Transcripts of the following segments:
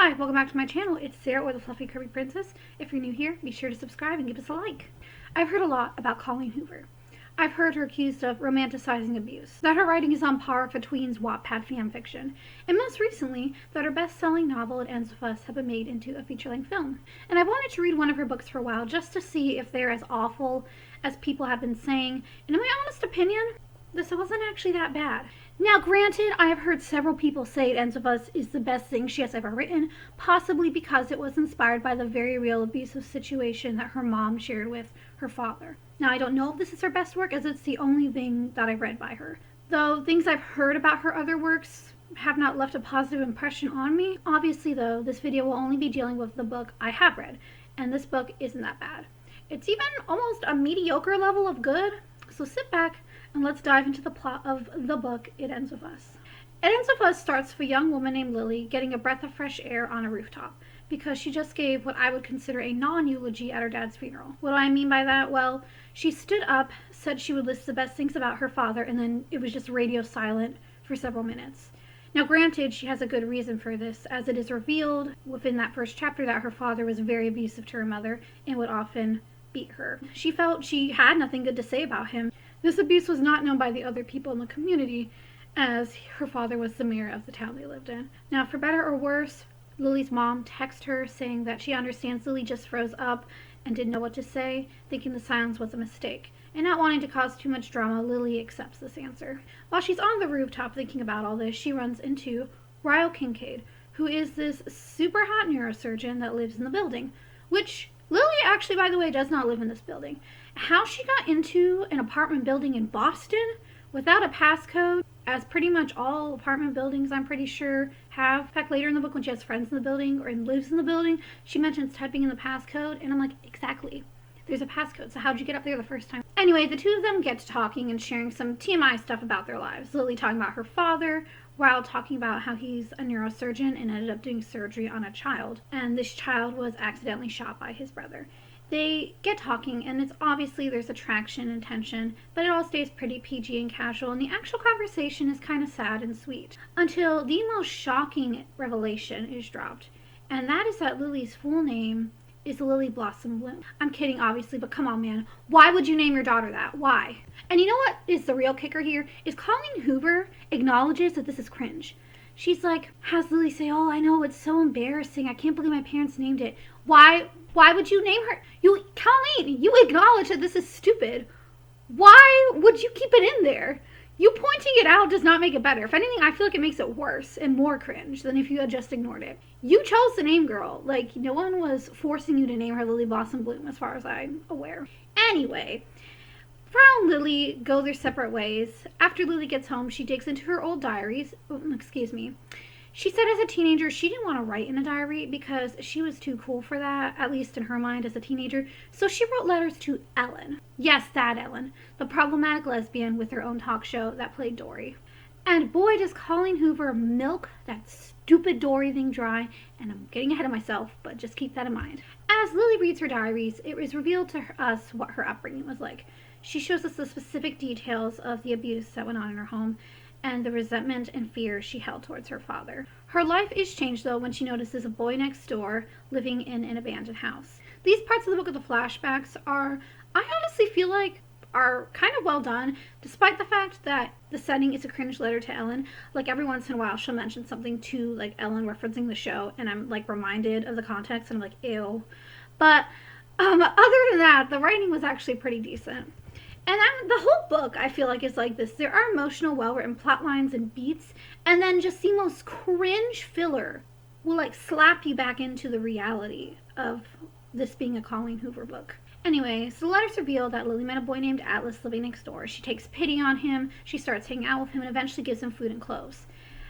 Hi, welcome back to my channel. It's Sarah, or the Fluffy Curvy Princess. If you're new here, be sure to subscribe and give us a like. I've heard a lot about Colleen Hoover. I've heard her accused of romanticizing abuse, that her writing is on par with a tween's Wattpad fanfiction, and most recently, that her best-selling novel It Ends With Us have been made into a feature-length film. And I've wanted to read one of her books for a while just to see if they're as awful as people have been saying, and in my honest opinion, this wasn't actually that bad. Now, granted, I have heard several people say It Ends With Us is the best thing she has ever written, possibly because it was inspired by the very real abusive situation that her mom shared with her father. Now, I don't know if this is her best work, as it's the only thing that I've read by her. Though things I've heard about her other works have not left a positive impression on me. Obviously, though, this video will only be dealing with the book I have read, and this book isn't that bad. It's even almost a mediocre level of good, so sit back and let's dive into the plot of the book, It Ends With Us. It Ends With Us starts with a young woman named Lily getting a breath of fresh air on a rooftop because she just gave what I would consider a non-eulogy at her dad's funeral. What do I mean by that? Well, she stood up, said she would list the best things about her father, and then it was just radio silent for several minutes. Now, granted, she has a good reason for this, as it is revealed within that first chapter that her father was very abusive to her mother and would often beat her. She felt she had nothing good to say about him. This abuse was not known by the other people in the community, as her father was the mayor of the town they lived in. Now, for better or worse, Lily's mom texted her saying that she understands Lily just froze up and didn't know what to say, thinking the silence was a mistake. And not wanting to cause too much drama, Lily accepts this answer. While she's on the rooftop thinking about all this, she runs into Ryle Kincaid, who is this super hot neurosurgeon that lives in the building, which Lily actually, by the way, does not live in this building. How she got into an apartment building in Boston without a passcode, as pretty much all apartment buildings, I'm pretty sure, have. In fact, later in the book, when she has friends in the building or lives in the building, she mentions typing in the passcode, and I'm like, exactly. There's a passcode, so how'd you get up there the first time? Anyway, the two of them get to talking and sharing some TMI stuff about their lives. Lily talking about her father, while talking about how he's a neurosurgeon and ended up doing surgery on a child, and this child was accidentally shot by his brother. They get talking, and it's obviously there's attraction and tension, but it all stays pretty PG and casual, and the actual conversation is kind of sad and sweet. Until the most shocking revelation is dropped, and that is that Lily's full name is Lily Blossom Bloom. I'm kidding, obviously, but come on, man. Why would you name your daughter that? Why? And you know what is the real kicker here? Is Colleen Hoover acknowledges that this is cringe. She's like, has Lily say, oh, I know, it's so embarrassing. I can't believe my parents named it. Why would you name her? Colleen, you acknowledge that this is stupid. Why would you keep it in there? You pointing it out does not make it better. If anything, I feel like it makes it worse and more cringe than if you had just ignored it. You chose the name, girl. Like, no one was forcing you to name her Lily Blossom Bloom, as far as I'm aware. Anyway, Ryle and Lily go their separate ways. After Lily gets home, she digs into her old diaries. She said as a teenager she didn't want to write in a diary because she was too cool for that, at least in her mind as a teenager. So she wrote letters to Ellen. Yes, that Ellen, the problematic lesbian with her own talk show that played Dory. And boy, does Colleen Hoover milk that stupid Dory thing dry, and I'm getting ahead of myself, but just keep that in mind. As Lily reads her diaries, it was revealed to us what her upbringing was like. She shows us the specific details of the abuse that went on in her home, and the resentment and fear she held towards her father. Her life is changed, though, when she notices a boy next door living in an abandoned house. These parts of the book of the flashbacks I honestly feel like, are kind of well done, despite the fact that the setting is a cringe letter to Ellen. Like, every once in a while, she'll mention something to, like, Ellen referencing the show, and I'm, like, reminded of the context, and I'm like, ew. But, other than that, the writing was actually pretty decent. And the whole book, I feel like, is like this. There are emotional, well-written plot lines and beats, and then just the most cringe filler will, like, slap you back into the reality of this being a Colleen Hoover book. Anyway, so the letters reveal that Lily met a boy named Atlas living next door. She takes pity on him, she starts hanging out with him, and eventually gives him food and clothes.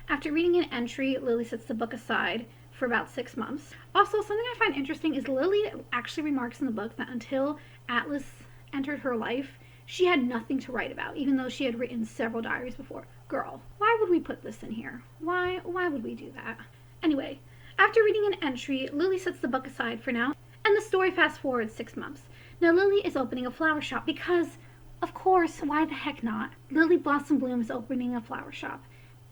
After reading an entry, Lily sets the book aside for about 6 months. Also, something I find interesting is Lily actually remarks in the book that until Atlas entered her life, she had nothing to write about, even though she had written several diaries before. Girl, why would we put this in here? Why would we do that? Anyway, after reading an entry, Lily sets the book aside for now, and the story fast forwards 6 months. Now, Lily is opening a flower shop because, of course, why the heck not? Lily Blossom Bloom is opening a flower shop.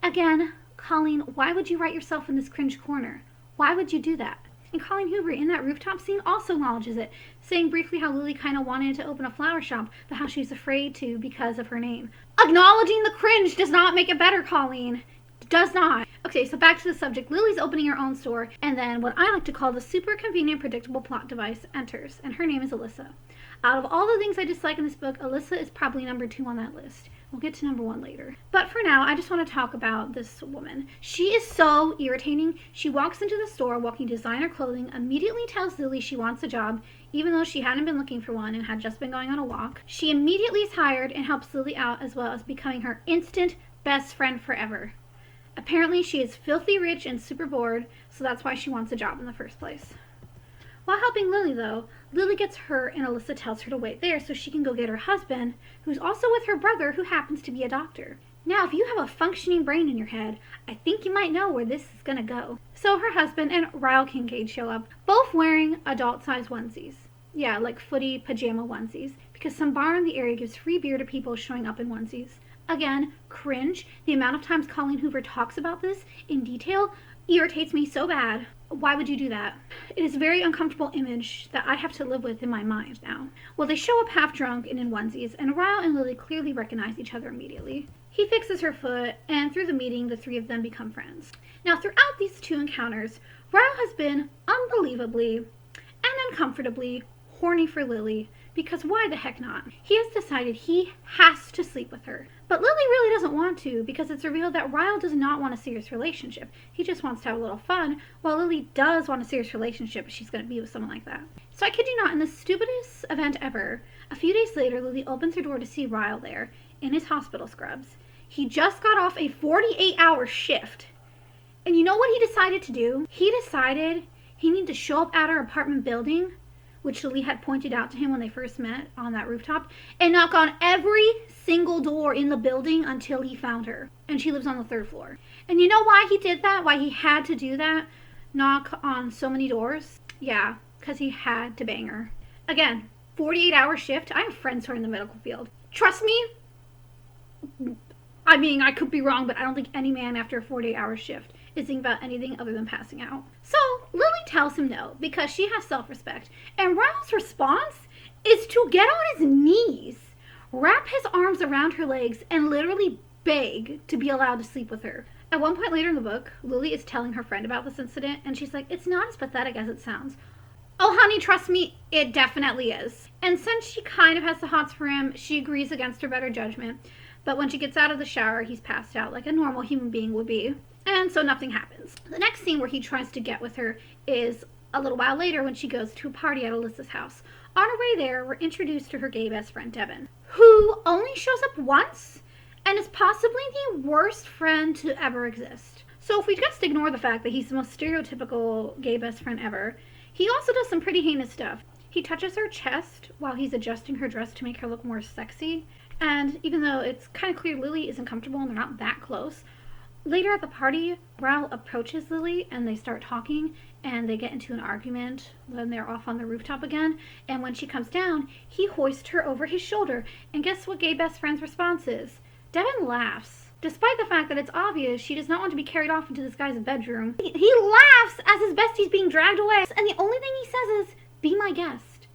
Again, Colleen, why would you write yourself in this cringe corner? Why would you do that? And Colleen Hoover in that rooftop scene also acknowledges it, saying briefly how Lily kind of wanted to open a flower shop, but how she's afraid to because of her name. Acknowledging the cringe does not make it better, Colleen. Does not. Okay, so back to the subject. Lily's opening her own store, and then what I like to call the super convenient, predictable plot device enters, and her name is Alyssa. Out of all the things I dislike in this book, Alyssa is probably number 2 on that list. We'll get to number 1 later. But for now, I just want to talk about this woman. She is so irritating. She walks into the store walking designer clothing, immediately tells Lily she wants a job, even though she hadn't been looking for one and had just been going on a walk. She immediately is hired and helps Lily out, as well as becoming her instant best friend forever. Apparently, she is filthy rich and super bored, so that's why she wants a job in the first place. While helping Lily, though, Lily gets hurt and Alyssa tells her to wait there so she can go get her husband, who's also with her brother, who happens to be a doctor. Now, if you have a functioning brain in your head, I think you might know where this is gonna go. So her husband and Ryle Kincaid show up, both wearing adult-sized onesies. Yeah, like footy pajama onesies, because some bar in the area gives free beer to people showing up in onesies. Again, cringe. The amount of times Colleen Hoover talks about this in detail irritates me so bad. Why would you do that? It is a very uncomfortable image that I have to live with in my mind now. Well, they show up half drunk and in onesies, and Ryle and Lily clearly recognize each other immediately. He fixes her foot, and through the meeting, the 3 of them become friends. Now, throughout these 2 encounters, Ryle has been unbelievably and uncomfortably horny for Lily, because why the heck not? He has decided he has to sleep with her. But Lily really doesn't want to, because it's revealed that Ryle does not want a serious relationship. He just wants to have a little fun, while Lily does want a serious relationship if she's going to be with someone like that. So I kid you not, in the stupidest event ever, a few days later, Lily opens her door to see Ryle there, in his hospital scrubs. He just got off a 48-hour shift. And you know what he decided to do? He decided he needed to show up at her apartment building, which Lily had pointed out to him when they first met on that rooftop, and knock on every single door in the building until he found her. And she lives on the 3rd floor. And you know why he did that? Why he had to do that? Knock on so many doors? Yeah, because he had to bang her. Again, 48-hour shift. I have friends who are in the medical field. Trust me, I mean, I could be wrong, but I don't think any man after a 48-hour shift is thinking about anything other than passing out. So Lily tells him no, because she has self-respect. And Ryle's response is to get on his knees, wrap his arms around her legs, and literally beg to be allowed to sleep with her. At one point later in the book, Lily is telling her friend about this incident, and she's like, it's not as pathetic as it sounds. Oh, honey, trust me, it definitely is. And since she kind of has the hots for him, she agrees against her better judgment. But when she gets out of the shower, he's passed out like a normal human being would be. And so nothing happens. The next scene where he tries to get with her is a little while later when she goes to a party at Alyssa's house. On her way there, we're introduced to her gay best friend, Devin, who only shows up once and is possibly the worst friend to ever exist. So if we just ignore the fact that he's the most stereotypical gay best friend ever, he also does some pretty heinous stuff. He touches her chest while he's adjusting her dress to make her look more sexy. And even though it's kind of clear Lily isn't comfortable and they're not that close, later at the party, Ryle approaches Lily and they start talking and they get into an argument when they're off on the rooftop again. And when she comes down, he hoists her over his shoulder. And guess what gay best friend's response is? Devin laughs. Despite the fact that it's obvious she does not want to be carried off into this guy's bedroom. He laughs as his bestie's being dragged away. And the only thing he says is, be my guest.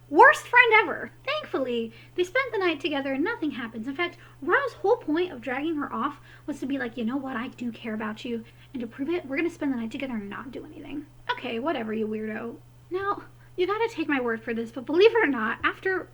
Worst friend ever. Thankfully, they spent the night together and nothing happens. In fact, Ryle's whole point of dragging her off was to be like, you know what, I do care about you. And to prove it, we're going to spend the night together and not do anything. Okay, whatever, you weirdo. Now, you gotta take my word for this, but believe it or not, after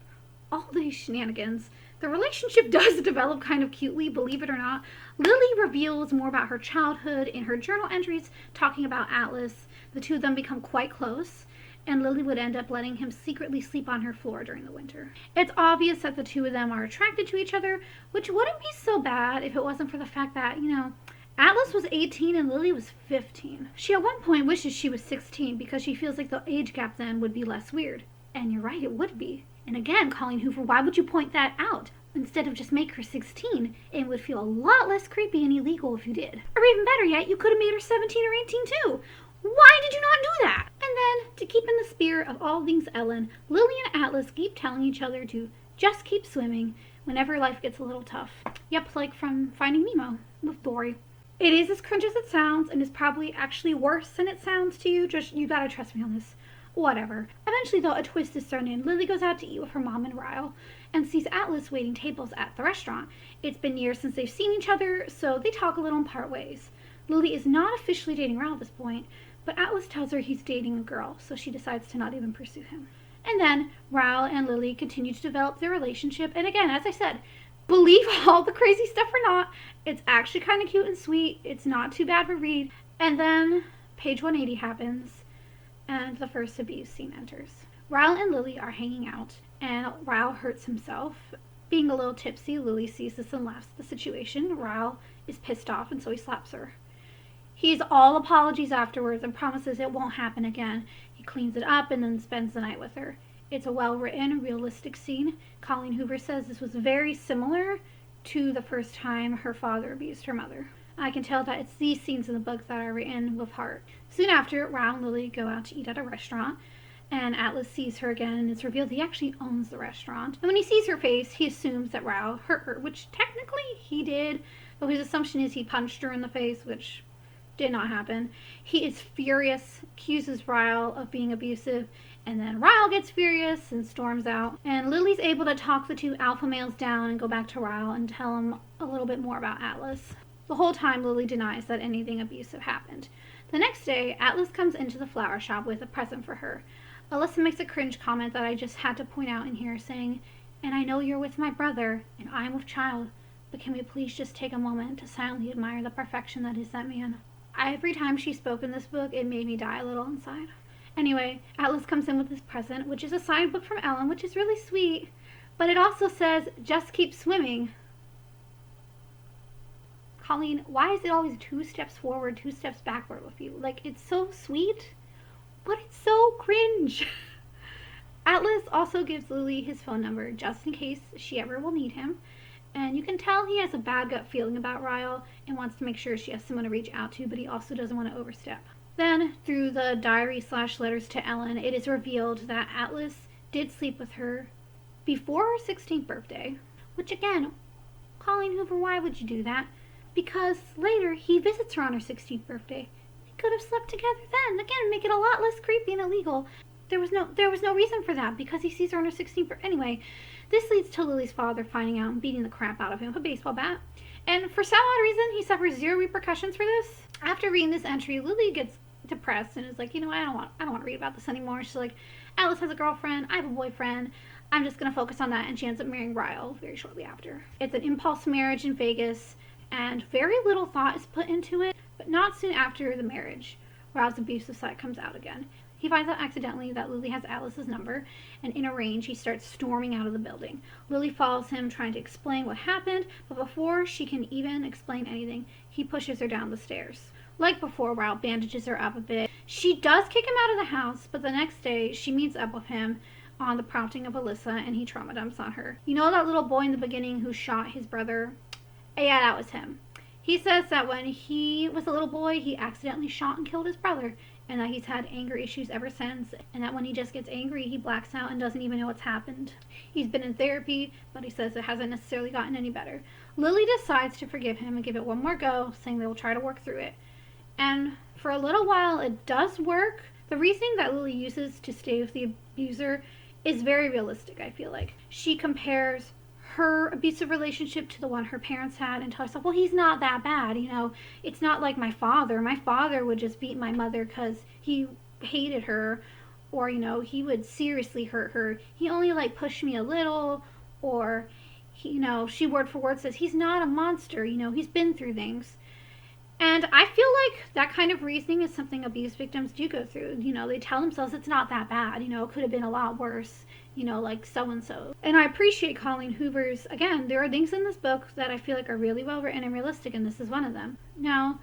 all these shenanigans, the relationship does develop kind of cutely, believe it or not. Lily reveals more about her childhood in her journal entries, talking about Atlas. The 2 of them become quite close, and Lily would end up letting him secretly sleep on her floor during the winter. It's obvious that the 2 of them are attracted to each other, which wouldn't be so bad if it wasn't for the fact that, you know, Atlas was 18 and Lily was 15. She at one point wishes she was 16 because she feels like the age gap then would be less weird. And you're right, it would be. And again, Colleen Hoover, why would you point that out? Instead of just make her 16, it would feel a lot less creepy and illegal if you did. Or even better yet, you could have made her 17 or 18 too. Why did you not do that? And then, to keep in the spirit of all things Ellen, Lily and Atlas keep telling each other to just keep swimming whenever life gets a little tough. Yep, like from Finding Nemo with Dory. It is as cringe as it sounds, and is probably actually worse than it sounds to you. Just, you gotta trust me on this. Whatever. Eventually, though, a twist is thrown in. Lily goes out to eat with her mom and Ryle and sees Atlas waiting tables at the restaurant. It's been years since they've seen each other, so they talk a little and part ways. Lily is not officially dating Ryle at this point, but Atlas tells her he's dating a girl, so she decides to not even pursue him. And then Ryle and Lily continue to develop their relationship, and again, as I said, believe all the crazy stuff or not, it's actually kind of cute and sweet. It's not too bad to read. And then page 180 happens, and the first abuse scene enters. Ryle and Lily are hanging out, and Ryle hurts himself. Being a little tipsy, Lily sees this and laughs at the situation. Ryle is pissed off, and so he slaps her. He's all apologies afterwards and promises it won't happen again. He cleans it up and then spends the night with her. It's a well-written, realistic scene. Colleen Hoover says this was very similar to the first time her father abused her mother. I can tell that it's these scenes in the book that are written with heart. Soon after, Ryle and Lily go out to eat at a restaurant, and Atlas sees her again, and it's revealed he actually owns the restaurant. And when he sees her face, he assumes that Ryle hurt her, which technically he did, but his assumption is he punched her in the face, which did not happen. He is furious, accuses Ryle of being abusive, and then Ryle gets furious and storms out. And Lily's able to talk the two alpha males down and go back to Ryle and tell him a little bit more about Atlas. The whole time, Lily denies that anything abusive happened. The next day, Atlas comes into the flower shop with a present for her. Alyssa makes a cringe comment that I just had to point out in here, saying, "And I know you're with my brother, and I'm with Child, but can we please just take a moment to silently admire the perfection that is that man?" Every time she spoke in this book, it made me die a little inside. Anyway, Atlas comes in with this present, which is a signed book from Ellen, which is really sweet, but it also says, "Just keep swimming." Colleen, why is it always 2 steps forward, 2 steps backward with you? Like, it's so sweet, but it's so cringe. Atlas also gives Lily his phone number, just in case she ever will need him. And you can tell he has a bad gut feeling about Ryle and wants to make sure she has someone to reach out to, but he also doesn't want to overstep. Then, through the diary/letters to Ellen, it is revealed that Atlas did sleep with her before her 16th birthday, which again, Colleen Hoover, why would you do that? Because later he visits her on her 16th birthday. They could have slept together then. Again, make it a lot less creepy and illegal. There was no reason for that because he sees her on her 16th birthday. Anyway, this leads to Lily's father finding out and beating the crap out of him with a baseball bat. And for some odd reason, he suffers 0 repercussions for this. After reading this entry, Lily gets depressed and is like, you know, I don't want to read about this anymore. She's like, Alice has a girlfriend, I have a boyfriend, I'm just going to focus on that. And she ends up marrying Ryle very shortly after. It's an impulse marriage in Vegas, and very little thought is put into it. But not soon after the marriage, Ryle's abusive side comes out again. He finds out accidentally that Lily has Alice's number, and in a rage, he starts storming out of the building. Lily follows him, trying to explain what happened, but before she can even explain anything, he pushes her down the stairs. Like before, Ryle bandages her up a bit. She does kick him out of the house, but the next day, she meets up with him on the prompting of Alyssa, and he trauma dumps on her. You know that little boy in the beginning who shot his brother? Yeah, that was him. He says that when he was a little boy, he accidentally shot and killed his brother, and that he's had anger issues ever since, and that when he just gets angry, he blacks out and doesn't even know what's happened. He's been in therapy, but he says it hasn't necessarily gotten any better. Lily decides to forgive him and give it one more go, saying they will try to work through it. And for a little while, it does work. The reasoning that Lily uses to stay with the abuser is very realistic, I feel like. She compares her abusive relationship to the one her parents had and tells herself, well, he's not that bad, you know. It's not like my father. My father would just beat my mother because he hated her, or, you know, he would seriously hurt her. He only, like, pushed me a little, or, he, you know, she word for word says, he's not a monster, you know, he's been through things. And I feel like that kind of reasoning is something abuse victims do go through. You know, they tell themselves it's not that bad, you know, it could have been a lot worse, you know, like so-and-so. And I appreciate Colleen Hoover's, again, there are things in this book that I feel like are really well written and realistic, and this is one of them. Now,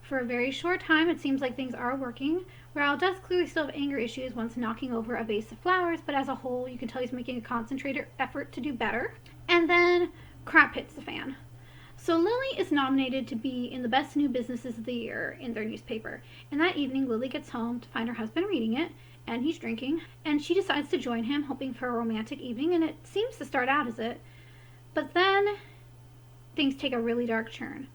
for a very short time, it seems like things are working. Ryle does clearly still have anger issues once knocking over a vase of flowers, but as a whole, you can tell he's making a concentrated effort to do better. And then crap hits the fan. So Lily is nominated to be in the best new businesses of the year in their newspaper. And that evening, Lily gets home to find her husband reading it, and he's drinking, and she decides to join him, hoping for a romantic evening, and it seems to start out as it. But then things take a really dark turn.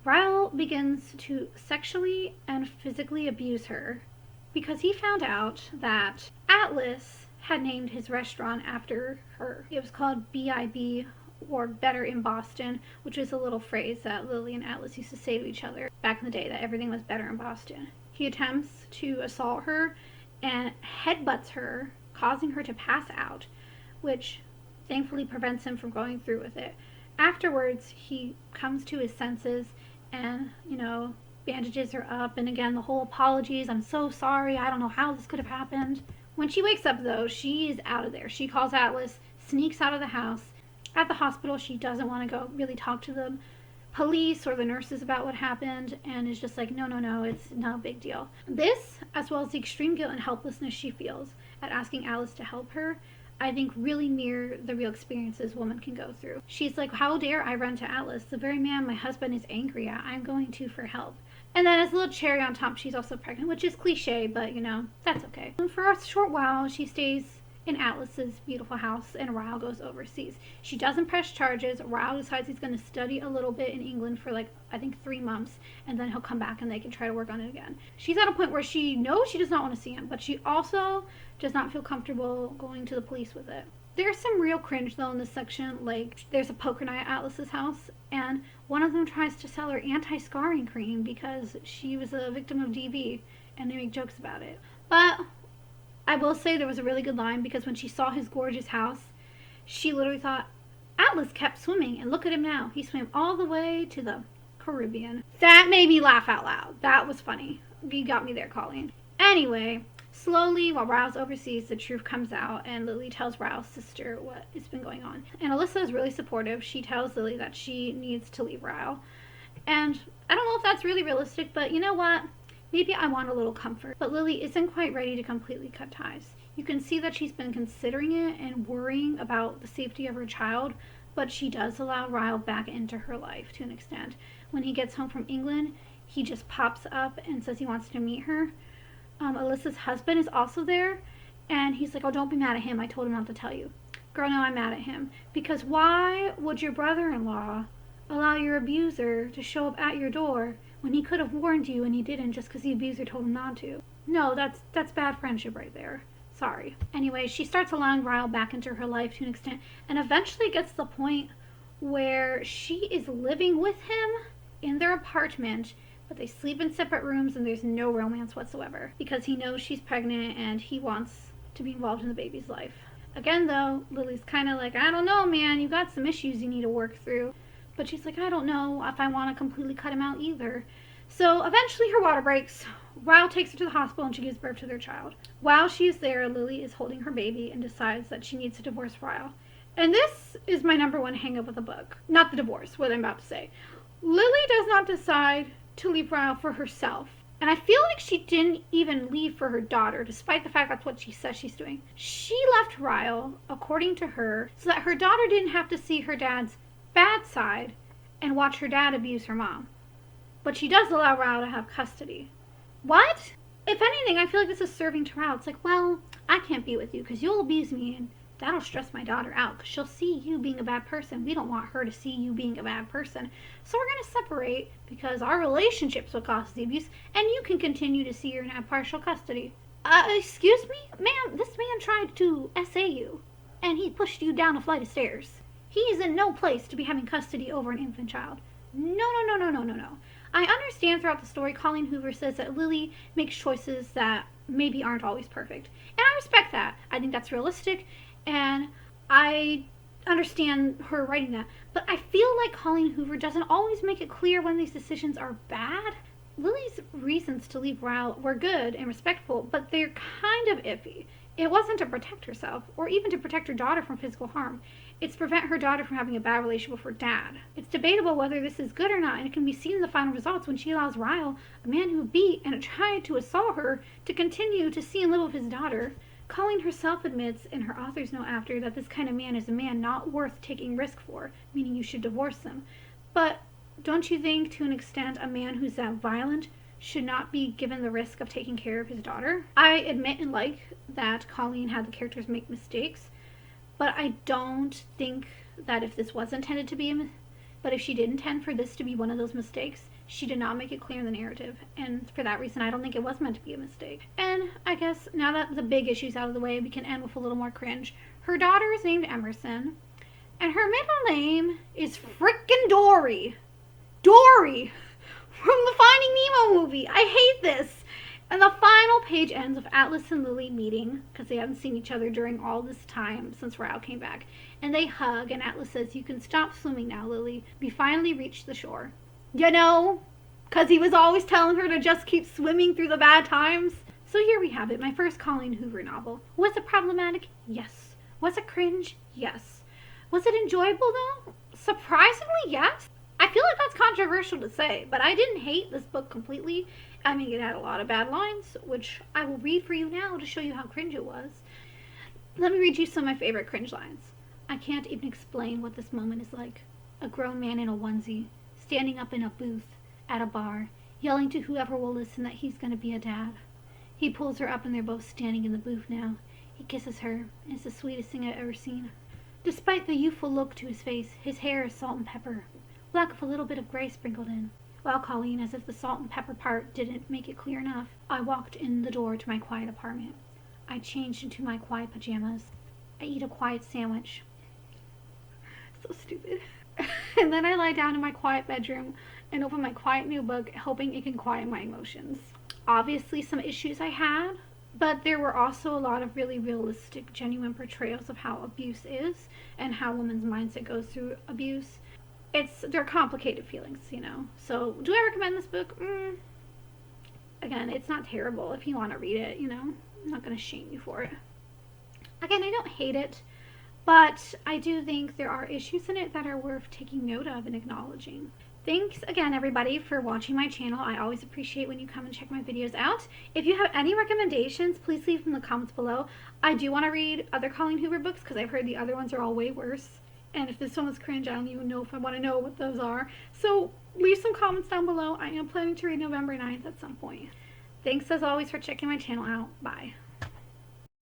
Ryle begins to sexually and physically abuse her because he found out that Atlas had named his restaurant after her. It was called BIB, or Better in Boston, which was a little phrase that Lily and Atlas used to say to each other back in the day, that everything was better in Boston. He attempts to assault her and headbutts her, causing her to pass out, which thankfully prevents him from going through with it. Afterwards, he comes to his senses and, bandages her up, and again, the whole apologies, I'm so sorry, I don't know how this could have happened. When she wakes up, though, she's out of there. She calls Atlas, sneaks out of the house. At the hospital, she doesn't want to go really talk to the police or the nurses about what happened, and is just like, no, it's no big deal. This, as well as the extreme guilt and helplessness she feels at asking Alice to help her, I think really mirror the real experiences women can go through. She's like, how dare I run to Atlas, the very man my husband is angry at, I'm going to for help. And then as a little cherry on top, she's also pregnant, which is cliche, but that's okay. And for a short while, she stays in Atlas's beautiful house, and Ryle goes overseas. She doesn't press charges. Ryle decides he's going to study a little bit in England for I think 3 months, and then he'll come back and they can try to work on it again. She's at a point where she knows she does not want to see him, but she also does not feel comfortable going to the police with it. There's some real cringe, though, in this section. There's a poker night at Atlas's house, and one of them tries to sell her anti-scarring cream because she was a victim of DV, and they make jokes about it. But I will say there was a really good line, because when she saw his gorgeous house, she literally thought, Atlas kept swimming, and look at him now. He swam all the way to the Caribbean. That made me laugh out loud. That was funny. You got me there, Colleen. Anyway, slowly, while Ryle's overseas, the truth comes out, and Lily tells Ryle's sister what has been going on. And Alyssa is really supportive. She tells Lily that she needs to leave Ryle. And I don't know if that's really realistic, but you know what? Maybe I want a little comfort. But Lily isn't quite ready to completely cut ties. You can see that she's been considering it and worrying about the safety of her child, but she does allow Ryle back into her life to an extent. When he gets home from England, he just pops up and says he wants to meet her. Alyssa's husband is also there, and he's like, oh, don't be mad at him. I told him not to tell you. Girl, no, I'm mad at him. Because why would your brother-in-law allow your abuser to show up at your door when he could have warned you and he didn't, just because the abuser told him not to? No, that's bad friendship right there. Sorry. Anyway, she starts allowing Ryle back into her life to an extent, and eventually gets to the point where she is living with him in their apartment, but they sleep in separate rooms and there's no romance whatsoever, because he knows she's pregnant and he wants to be involved in the baby's life. Again, though, Lily's kind of like, I don't know, man, you got some issues you need to work through. But she's like, I don't know if I want to completely cut him out either. So eventually her water breaks. Ryle takes her to the hospital and she gives birth to their child. While she is there, Lily is holding her baby and decides that she needs to divorce Ryle. And this is my number one hang-up with the book. Not the divorce, what I'm about to say. Lily does not decide to leave Ryle for herself. And I feel like she didn't even leave for her daughter, despite the fact that's what she says she's doing. She left Ryle, according to her, so that her daughter didn't have to see her dad's bad side and watch her dad abuse her mom. But she does allow Ryle to have custody. What? If anything, I feel like this is serving to Ryle. It's like, well, I can't be with you because you'll abuse me, and that'll stress my daughter out because she'll see you being a bad person. We don't want her to see you being a bad person. So we're going to separate because our relationship's what causes the abuse, and you can continue to see her and have partial custody. Excuse me? Ma'am, this man tried to SA you, and he pushed you down a flight of stairs. He is in no place to be having custody over an infant child. No. I understand throughout the story, Colleen Hoover says that Lily makes choices that maybe aren't always perfect. And I respect that. I think that's realistic, and I understand her writing that. But I feel like Colleen Hoover doesn't always make it clear when these decisions are bad. Lily's reasons to leave Ryle were good and respectful, but they're kind of iffy. It wasn't to protect herself, or even to protect her daughter from physical harm. It's to prevent her daughter from having a bad relationship with her dad. It's debatable whether this is good or not, and it can be seen in the final results when she allows Ryle, a man who beat and tried to assault her, to continue to see and live with his daughter. Colleen herself admits in her author's note after that this kind of man is a man not worth taking risk for, meaning you should divorce them. But don't you think, to an extent, a man who's that violent should not be given the risk of taking care of his daughter? I admit and like that Colleen had the characters make mistakes, but I don't think that if this was intended to be but if she did intend for this to be one of those mistakes, She did not make it clear in the narrative, and for that reason, I don't think it was meant to be a mistake. And I guess now that the big issue's out of the way, we can end with a little more cringe. Her daughter is named Emerson, and her middle name is frickin' Dory. Dory! From the Finding Nemo movie. I hate this. And the final page ends with Atlas and Lily meeting, because they haven't seen each other during all this time since Rao came back. And they hug, and Atlas says, "You can stop swimming now, Lily. We finally reached the shore." You know, because he was always telling her to just keep swimming through the bad times. So here we have it, my first Colleen Hoover novel. Was it problematic? Yes. Was it cringe? Yes. Was it enjoyable, though? Surprisingly, yes. I feel like that's controversial to say, but I didn't hate this book completely. I mean, it had a lot of bad lines, which I will read for you now to show you how cringe it was. Let me read you some of my favorite cringe lines. "I can't even explain what this moment is like. A grown man in a onesie, standing up in a booth at a bar, yelling to whoever will listen that he's going to be a dad. He pulls her up and they're both standing in the booth now. He kisses her, and it's the sweetest thing I've ever seen. Despite the youthful look to his face, his hair is salt and pepper, black with a little bit of gray sprinkled in." Well, Colleen, as if the salt and pepper part didn't make it clear enough, I walked in the door to my quiet apartment. I changed into my quiet pajamas. I eat a quiet sandwich. So stupid. And then I lie down in my quiet bedroom and open my quiet new book, hoping it can quiet my emotions. Obviously some issues I had, but there were also a lot of really realistic, genuine portrayals of how abuse is and how women's mindset goes through abuse. They're complicated feelings, you know. So, do I recommend this book? Again, it's not terrible if you want to read it, you know. I'm not going to shame you for it. Again, I don't hate it, but I do think there are issues in it that are worth taking note of and acknowledging. Thanks again, everybody, for watching my channel. I always appreciate when you come and check my videos out. If you have any recommendations, please leave them in the comments below. I do want to read other Colleen Hoover books because I've heard the other ones are all way worse. And if this one was cringe, I don't even know if I want to know what those are. So leave some comments down below. I am planning to read November 9th at some point. Thanks as always for checking my channel out. Bye.